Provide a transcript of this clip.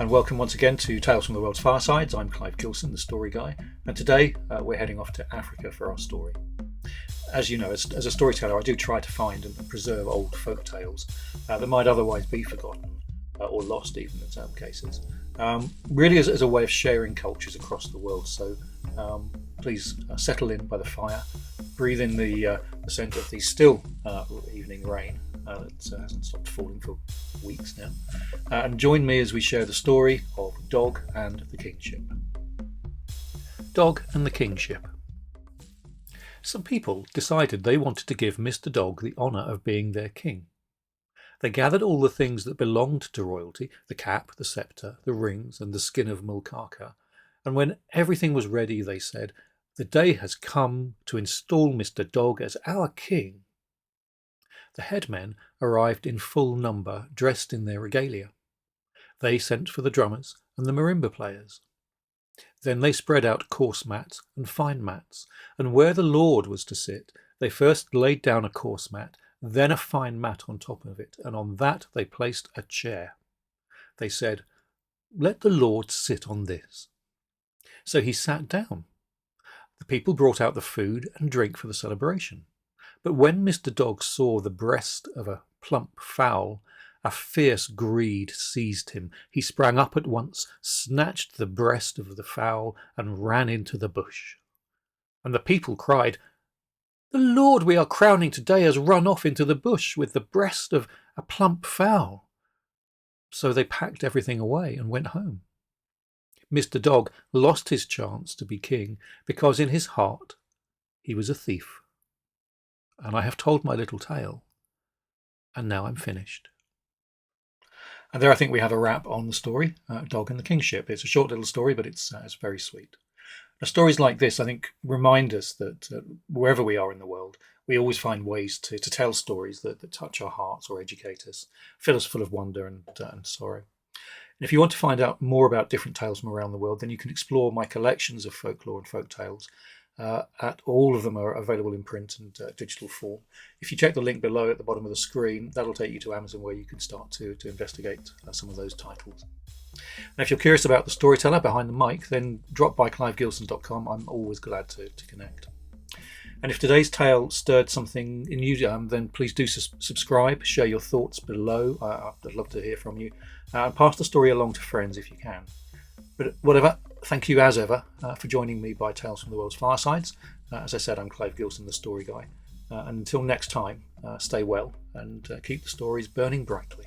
and welcome once again to Tales from the World's Firesides. I'm Clive Gilson, the story guy, and today we're heading off to Africa for our story. As you know, as a storyteller, I do try to find and preserve old folk tales that might otherwise be forgotten or lost, even in some cases. Really as a way of sharing cultures across the world. So please settle in by the fire, breathe in the scent of the still evening rain that hasn't stopped falling for weeks now, and join me as we share the story of Dog and the Kingship. Dog and the Kingship. Some people decided they wanted to give Mr. Dog the honour of being their king. They gathered all the things that belonged to royalty, the cap, the sceptre, the rings, and the skin of Mulkaka, and when everything was ready, they said, "The day has come to install Mr. Dog as our king." The headmen arrived in full number, dressed in their regalia. They sent for the drummers and the marimba players. Then they spread out coarse mats and fine mats, and where the lord was to sit, they first laid down a coarse mat, then a fine mat on top of it, and on that they placed a chair. They said, "Let the lord sit on this." So he sat down. The people brought out the food and drink for the celebration. But when Mr. Dog saw the breast of a plump fowl, a fierce greed seized him. He sprang up at once, snatched the breast of the fowl, and ran into the bush. And the people cried, "The lord we are crowning today has run off into the bush with the breast of a plump fowl." So they packed everything away and went home. Mr. Dog lost his chance to be king because in his heart he was a thief. And I have told my little tale, and now I'm finished. And there I think we have a wrap on the story, Dog and the Kingship. It's a short little story, but it's very sweet. Now, stories like this, I think, remind us that wherever we are in the world, we always find ways to tell stories that touch our hearts or educate us, fill us full of wonder and sorrow. And if you want to find out more about different tales from around the world, then you can explore my collections of folklore and folk tales. All of them are available in print and digital form. If you check the link below at the bottom of the screen, that'll take you to Amazon, where you can start to investigate some of those titles. And if you're curious about the storyteller behind the mic, then drop by clivegilson.com. I'm always glad to connect. And if today's tale stirred something in you, then please do subscribe, share your thoughts below. I'd love to hear from you. Pass the story along to friends if you can. But whatever, thank you as ever for joining me by Tales from the World's Firesides. As I said, I'm Clive Gilson, the story guy. And until next time, stay well and keep the stories burning brightly.